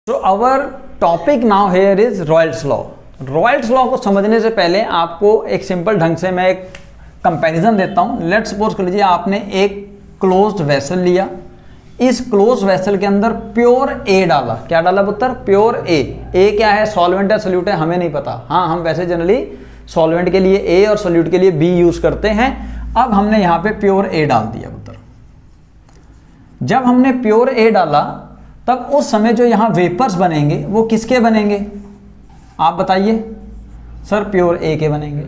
So our topic now here is Royle's Law. Royle's Law को समझने से पहले आपको एक सिंपल ढंग से मैं एक कंपैरिजन देता हूँ. लेट्स सपोज कर लीजिए आपने एक क्लोज्ड वेसल लिया, इस क्लोज वेसल के अंदर प्योर ए डाला. क्या डाला पुत्र? प्योर ए. ए क्या है? सॉल्वेंट है, सोल्यूट है, हमें नहीं पता. हाँ, हम वैसे जनरली सॉल्वेंट के लिए ए और सोल्यूट के लिए बी यूज करते हैं. अब हमने यहाँ पे प्योर ए डाल दिया पुत्र. जब हमने प्योर ए डाला तब उस समय जो यहाँ वेपर्स बनेंगे वो किसके बनेंगे? आप बताइए. सर प्योर ए के बनेंगे.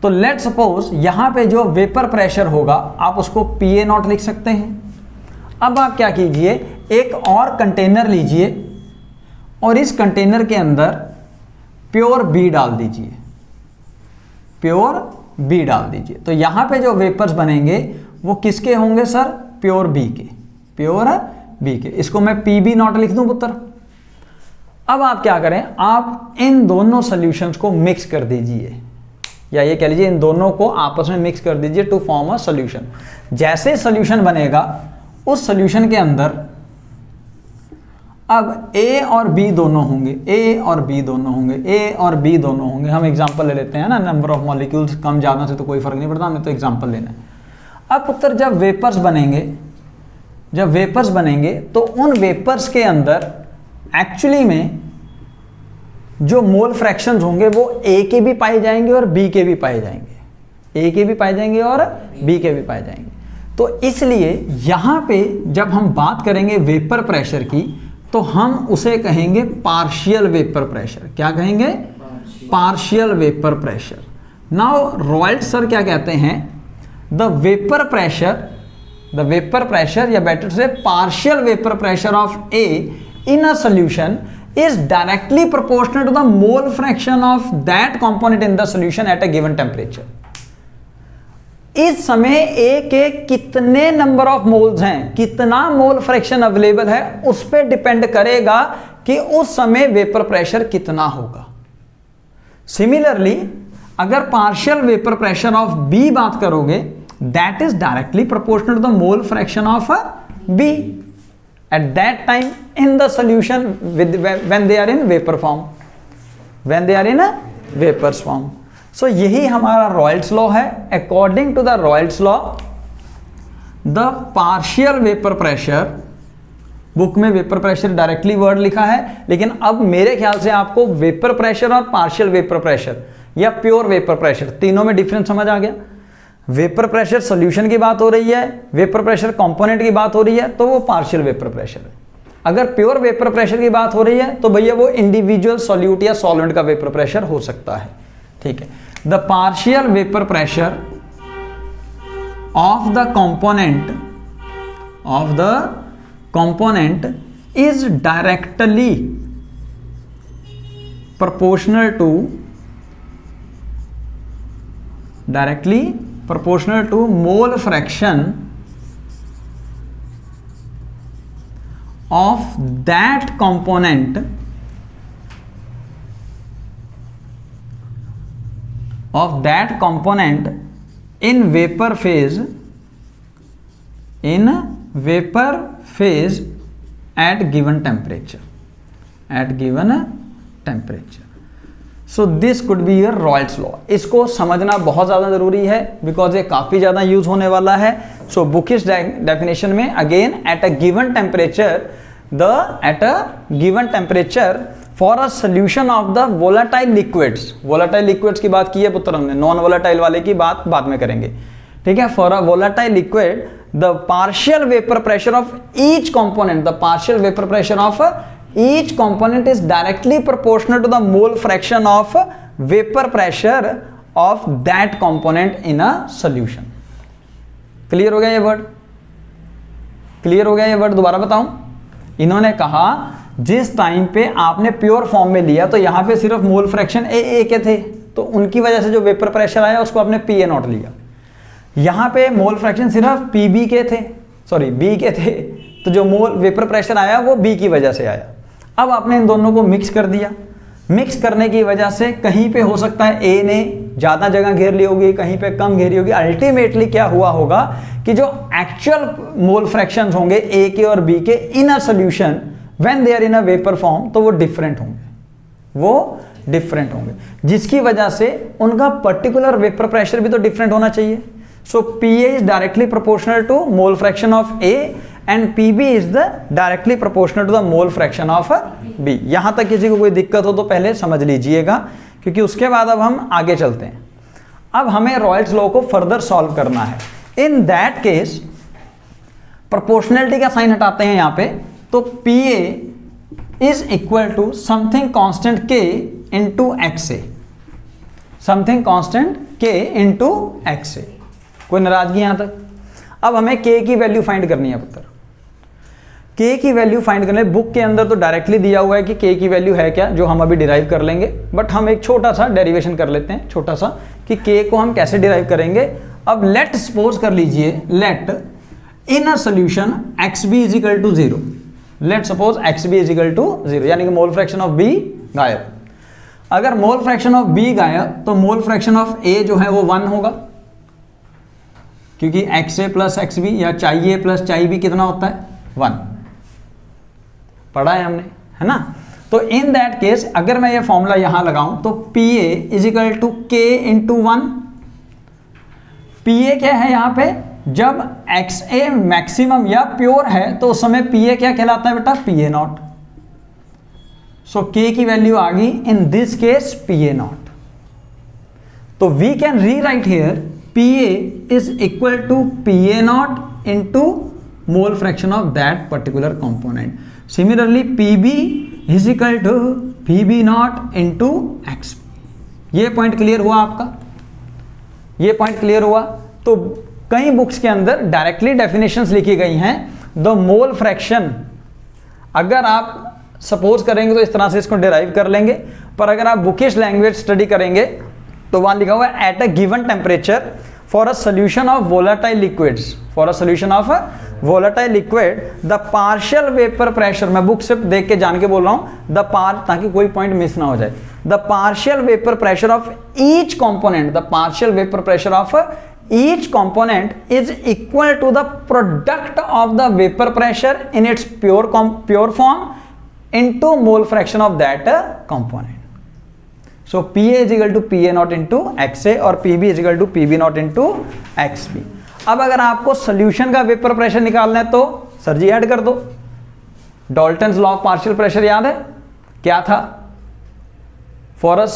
तो लेट सपोज यहाँ पे जो वेपर प्रेशर होगा आप उसको PA0 लिख सकते हैं. अब आप क्या कीजिए, एक और कंटेनर लीजिए और इस कंटेनर के अंदर प्योर बी डाल दीजिए. प्योर बी डाल दीजिए. तो यहाँ पे जो वेपर्स बनेंगे वो किसके होंगे सर? प्योर बी के. प्योर बी के. इसको मैं PB0 लिख दूं पुत्र. अब आप क्या करें, आप इन दोनों सॉल्यूशंस को मिक्स कर दीजिए, या ये कह लीजिए इन दोनों को आपस में मिक्स कर दीजिए टू फॉर्म अ सॉल्यूशन. जैसे सॉल्यूशन बनेगा उस सॉल्यूशन के अंदर अब A और B दोनों होंगे, A और B दोनों होंगे, A और B दोनों होंगे. हम एग्जांपल ले लेते हैं ना, नंबर ऑफ मॉलिक्यूल्स कम ज़्यादा से तो कोई फर्क नहीं पड़ता, हमें तो एग्जांपल लेना है. अब पुत्र जब वेपर्स बनेंगे तो उन वेपर्स के अंदर एक्चुअली में जो मोल फ्रैक्शंस होंगे वो A के भी पाए जाएंगे और B के भी पाए जाएंगे. A के भी पाए जाएंगे और B के भी पाए जाएंगे. तो इसलिए यहाँ पे जब हम बात करेंगे वेपर प्रेशर की तो हम उसे कहेंगे पार्शियल वेपर प्रेशर. क्या कहेंगे? Partial vapour pressure. Now Raoult sir क्या कहते हैं? द वेपर प्रेशर या बेटर से partial vapour pressure of A in a solution is directly proportional to the mole fraction of that component in the solution at a given temperature. इस समय A के कितने number of moles हैं, कितना mole fraction available है, उस पर depend करेगा कि उस समय वेपर प्रेशर कितना होगा. सिमिलरली अगर partial vapour pressure of B बात करोगे, that is directly proportional to the mole fraction of B at that time in the solution when they are in vapor form, so यही हमारा Raoult's law है. According to the Raoult's law the partial vapour pressure, book में vapour pressure directly word लिखा है, लेकिन अब मेरे ख्याल से आपको वेपर प्रेशर और पार्शियल वेपर प्रेशर या प्योर वेपर प्रेशर तीनों में डिफरेंस समझ आ गया. वेपर प्रेशर सॉल्यूशन की बात हो रही है, वेपर प्रेशर कंपोनेंट की बात हो रही है तो वो पार्शियल वेपर प्रेशर है. अगर प्योर वेपर प्रेशर की बात हो रही है तो भैया वो इंडिविजुअल सॉल्यूट या सॉल्वेंट का वेपर प्रेशर हो सकता है. ठीक है. The partial vapour pressure of the component is directly proportional to mole fraction of that component in vapor phase at given temperature. So this could be your Royals law. इसको समझना बहुत ज़्यादा ज़रूरी है बिकॉज ये काफ़ी ज़्यादा यूज होने वाला है. सो बुकिश डेफिनेशन में again at a given temperature for a solution of the volatile liquids की बात की है पुत्र हमने, नॉन वोलाटाइल वाले की बात बाद में करेंगे. ठीक है. For a volatile liquid the partial vapour pressure of each component each component is directly proportional to the mole fraction of vapor pressure of that component in a solution. Clear हो गया ये वर्ड? दोबारा बताऊं. इन्होंने कहा जिस time पे आपने प्योर फॉर्म में लिया तो यहां पे सिर्फ मोल फ्रैक्शन ए के थे, तो उनकी वजह से जो वेपर प्रेशर आया उसको आपने PA0 लिया. यहां पे मोल फ्रैक्शन सिर्फ बी के थे, तो जो मोल वेपर प्रेशर आया वो B की वजह से आया. अब आपने इन दोनों को मिक्स कर दिया. मिक्स करने की वजह से कहीं पे हो सकता है A ने ज़्यादा जगह घेर ली होगी, कहीं पे कम घेरी होगी. अल्टीमेटली क्या हुआ होगा कि जो एक्चुअल मोल फ्रैक्शंस होंगे A के और B के in a solution when they are in a vapour form तो वो डिफरेंट होंगे, जिसकी वजह से उनका पर्टिकुलर वेपर प्रेशर भी तो डिफरेंट होना चाहिए। So P A is directly proportional to mole fraction of A and P B is the directly proportional to the mole fraction of B. यहां तक किसी को कोई दिक्कत हो तो पहले समझ लीजिएगा, क्योंकि उसके बाद अब हम आगे चलते हैं। अब हमें रॉयल्स लॉ को फर्दर सॉल्व करना है। इन दैट केस प्रोपोर्शनैलिटी का साइन हटाते हैं यहां पे, तो P A is equal to something constant K into X A, something constant K into X A. कोई नाराजगी यहां तक? अब हमें के की वैल्यू फाइंड करनी है पुत्र। के की वैल्यू फाइंड करने, बुक के अंदर तो डायरेक्टली दिया हुआ है कि के की वैल्यू है क्या, जो हम अभी डिराइव कर लेंगे, बट हम एक छोटा सा डेरिवेशन कर लेते हैं, छोटा सा, कि के को हम कैसे डिराइव करेंगे। अब लेट सपोज कर लीजिए, let in a solution X B is equal to 0, let suppose X B is equal to 0, यानी कि मोल फ्रैक्शन ऑफ बी गायब। अगर मोल फ्रैक्शन ऑफ बी गायब तो मोल फ्रैक्शन ऑफ ए जो है वो 1 होगा, क्योंकि एक्स ए प्लस एक्स बी या चाई ए प्लस चाई बी कितना होता है? 1, पढ़ा है हमने, है ना। तो इन दैट केस अगर मैं ये फॉर्मूला यहां लगाऊं तो P A is equal to K into 1। P A क्या है यहां पे? जब एक्स ए मैक्सिमम या प्योर है तो उस समय पी ए क्या कहलाता है बेटा? P A not. सो के की वैल्यू आ गई in this case P A not. तो we can rewrite here P A is equal to P A not into mole fraction of that particular component. Similarly P B is equal to P B not into X. ये point clear हुआ आपका? ये point clear हुआ? तो कई books के अंदर directly definitions लिखी गई हैं। द मोल फ्रैक्शन, अगर आप सपोज करेंगे तो इस तरह से इसको डिराइव कर लेंगे, पर अगर आप बुकिश लैंग्वेज स्टडी करेंगे तो वहां लिखा हुआ है at a given temperature for a solution of volatile liquids, for a solution of volatile liquid the partial vapour pressure, मैं बुक से देख के जान के बोल रहा हूं, ताकि कोई पॉइंट मिस ना हो जाए, the partial vapour pressure of each component, the partial vapour pressure of each component is equal to the product of the vapor pressure in its pure form into mole fraction of that component. So PA is equal to PA naught into XA और PB is equal to PB naught into XB. अब अगर आपको solution का vapour pressure निकालना है तो sir जी add कर दो। Dalton's law of partial pressure याद है क्या था? For a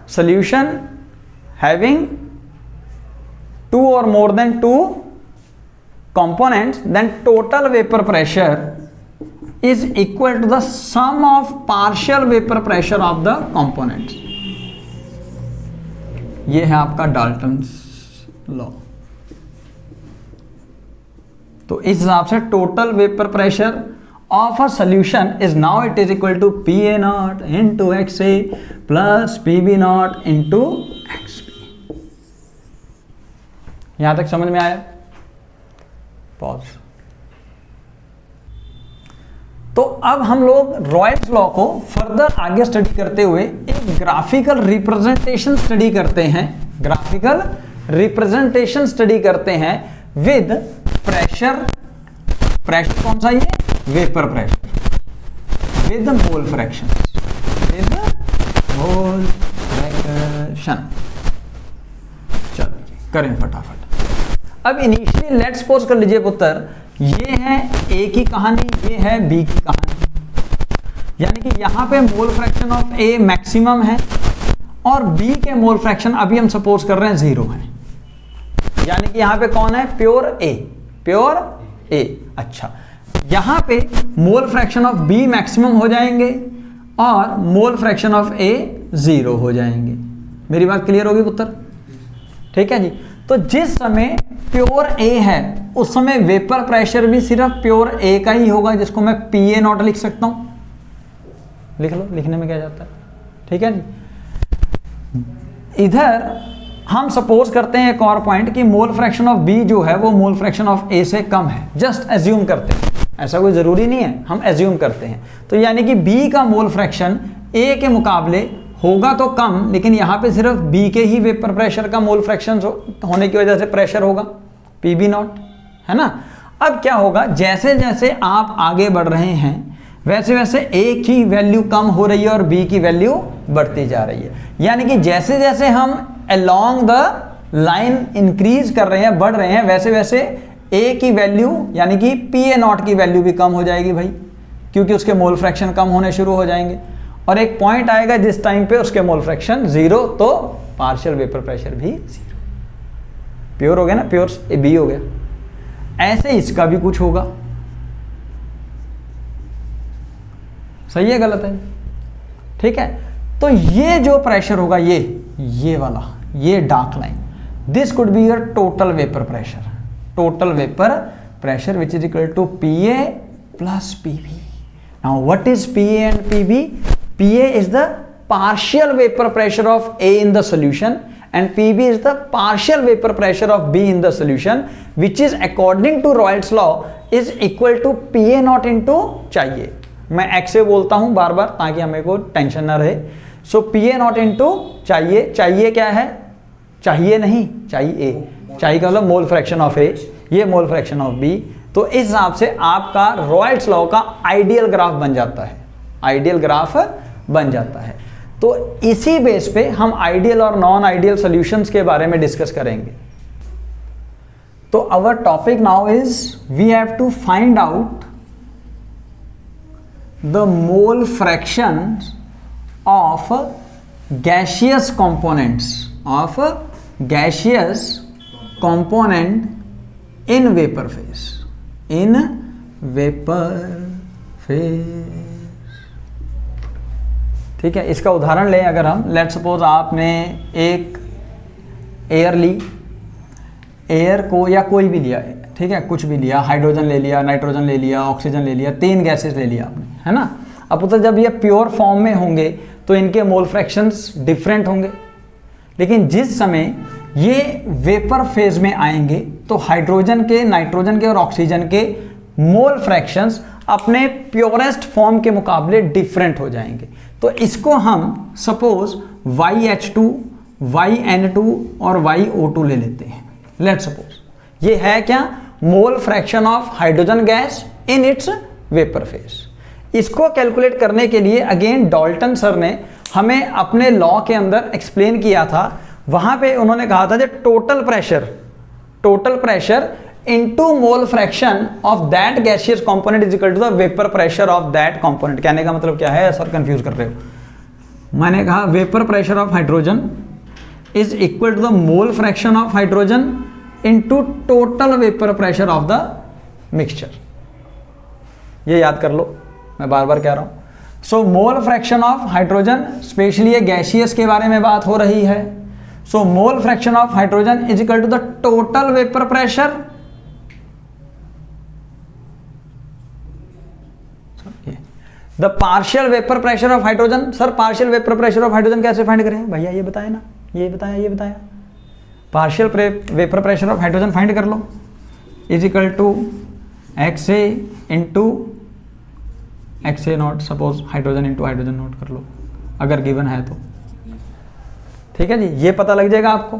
solution having 2 or more than 2 components, then total vapor pressure is equal to the sum of partial vapor pressure of the components. ये है आपका Dalton's law. तो इस हिसाब से total vapour pressure of a solution is now it is equal to PA naught into XA plus PB naught into XB. यहां तक समझ में आया? पॉज। तो अब हम लोग रॉयल्स लॉ को फर्दर आगे स्टडी करते हुए एक ग्राफिकल रिप्रेजेंटेशन स्टडी करते हैं, ग्राफिकल रिप्रेजेंटेशन स्टडी करते हैं विद प्रेशर। प्रेशर कौन सा? ये vapour pressure with mole fraction, with mole fraction. चलो करें फटाफट। अब इनिशियली लेट्स सपोज कर लीजिए पुत्र, ये है ए की कहानी, ये है बी की कहानी, यानी कि यहां पे mole fraction of A maximum है और बी के मोल फ्रैक्शन अभी हम सपोज कर रहे हैं 0 है, यानी कि यहां पे कौन है? Pure A, pure A. अच्छा, यहां पे mole fraction of B maximum हो जाएंगे और मोल फ्रैक्शन ऑफ ए 0 हो जाएंगे। मेरी बात क्लियर होगी पुत्र? ठीक है जी। तो जिस समय प्योर ए है उस समय वेपर प्रेशर भी सिर्फ प्योर ए का ही होगा, जिसको मैं पी ए नॉट लिख सकता हूं। लिख लो, लिखने में क्या जाता है? ठीक है जी। इधर हम सपोज करते हैं एक और पॉइंट कि मोल फ्रैक्शन ऑफ बी जो है वो मोल फ्रैक्शन ऑफ ए से कम है। जस्ट एज्यूम करते हैं, ऐसा कोई जरूरी नहीं है, हम एज्यूम करते हैं। तो यानी कि बी का मोल फ्रैक्शन ए के मुकाबले होगा तो कम, लेकिन यहां पे सिर्फ बी के ही वेपर प्रेशर का मोल फ्रैक्शन होने की वजह से प्रेशर होगा पी बी नॉट, है ना। अब क्या होगा, जैसे जैसे आप आगे बढ़ रहे हैं वैसे वैसे ए की वैल्यू कम हो रही है और बी की वैल्यू बढ़ती जा रही है। यानी कि जैसे जैसे हम अलोंग द लाइन इंक्रीज कर रहे हैं, बढ़ रहे हैं, वैसे वैसे ए की वैल्यू यानी कि PA0 की वैल्यू भी कम हो जाएगी भाई, क्योंकि उसके मोल फ्रैक्शन कम होने शुरू हो जाएंगे। और एक पॉइंट आएगा जिस टाइम पे उसके मोल फ्रैक्शन 0, तो पार्शियल वेपर प्रेशर भी 0। प्योर हो गया ना, प्योर बी हो गया। ऐसे इसका भी कुछ होगा। सही है गलत है? ठीक है, तो ये जो प्रेशर होगा ये वाला, ये dark line, this could be your total vapour pressure. Total vapour pressure which is equal to PA plus PB। Now what is PA and PB? PA is the partial vapor pressure of A in the solution and PB is the partial vapor pressure of B in the solution, which is according to Royle's law is equal to PA0 into चाहिए, मैं x से बोलता हूं बार बार ताकि हमें को tension ना रहे। सो PA0 into चाहिए क्या है? चाहिए नहीं, चाहिए A, चाहिए का मतलब मोल फ्रैक्शन ऑफ A, ये मोल फ्रैक्शन ऑफ B। तो इस हिसाब से आपका रॉयल्स लॉ का आइडियल ग्राफ बन जाता है, आइडियल ग्राफ बन जाता है। तो इसी बेस पे हम आइडियल और नॉन आइडियल सॉल्यूशंस के बारे में डिस्कस करेंगे। तो our topic now is we have to find out the mole fraction of gaseous components, of gaseous component in vapour phase, in vapour phase. ठीक है, इसका उदाहरण लें अगर हम, लेट सपोज आपने एक एयर ली, एयर को या कोई भी लिया, ठीक है, कुछ भी लिया, हाइड्रोजन ले लिया, नाइट्रोजन ले लिया, ऑक्सीजन ले लिया, 3 गैसेस ले लिया आपने, है ना। अब तो जब ये प्योर फॉर्म में होंगे तो इनके मोल फ्रैक्शंस डिफरेंट होंगे, लेकिन जिस समय ये वेपर फेज में आएंगे तो हाइड्रोजन के, नाइट्रोजन के और ऑक्सीजन के मोल फ्रैक्शंस अपने प्योरेस्ट फॉर्म के मुकाबले डिफरेंट हो जाएंगे। तो इसको हम सपोज YH2, YN2 और YO2 ले लेते हैं। लेट सपोज ये है क्या? मोल fraction of hydrogen gas in its vapour phase. इसको कैलकुलेट करने के लिए अगेन डाल्टन सर ने हमें अपने लॉ के अंदर एक्सप्लेन किया था। वहां पे उन्होंने कहा था कि total pressure into mole fraction of that gaseous component is equal to the vapor pressure of that component। कहने का मतलब क्या है सर, कंफ्यूज कर रहे हो। मैंने कहा vapour pressure of hydrogen is equal to the mole fraction of hydrogen into total vapour pressure of the mixture. ये याद कर लो, मैं बार बार कह रहा हूं। So mole fraction of hydrogen, specially ये गैसियस के बारे में बात हो रही है। So mole fraction of hydrogen is equal to the total vapour pressure the partial vapour pressure of hydrogen. Sir partial vapour pressure of hydrogen कैसे find करें भैया? ये बताया ना, ये बताया। Partial vapour pressure of hydrogen find कर लो, is equal to XA into XA0, suppose hydrogen into hydrogen note कर लो अगर गिवन है तो। ठीक है जी, ये पता लग जाएगा आपको,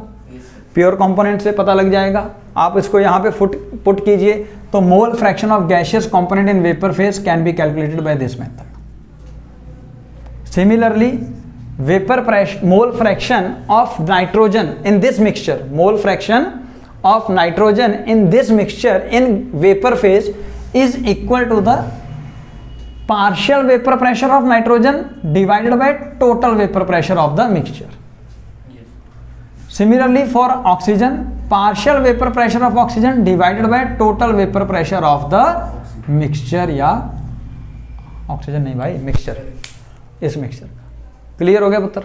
प्योर कंपोनेंट से पता लग जाएगा। आप इसको यहाँ पे पुट कीजिए तो mole fraction of gaseous component in vapour phase can be calculated by this method. Similarly vapour mole fraction of nitrogen in this mixture, mole fraction of nitrogen in this mixture in vapour phase is equal to the partial vapour pressure of nitrogen divided by total vapour pressure of the mixture. Similarly for oxygen, partial vapor pressure of oxygen divided by total vapor pressure of the mixture, या oxygen नहीं भाई, mixture, इस mixture. Clear हो गया पुत्र?